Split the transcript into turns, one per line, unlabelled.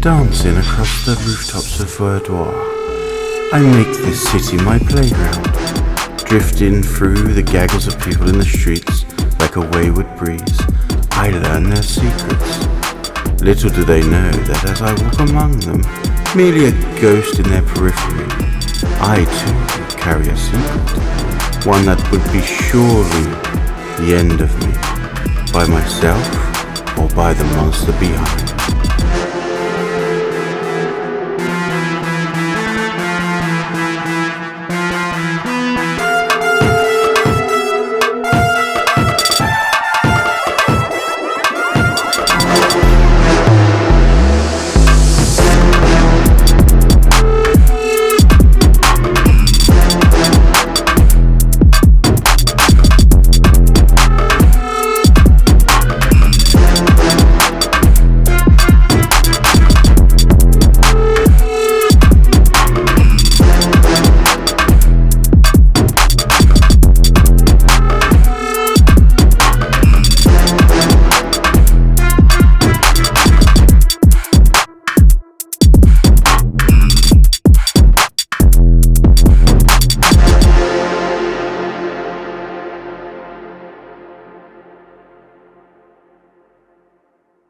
Dancing across the rooftops of Verdois, I make this city my playground, drifting through the gaggles of people in the streets like a wayward breeze. I learn their secrets. Little do they know that as I walk among them, merely a ghost in their periphery, I too carry a secret, one that would be surely the end of me, by myself or by the monster behind.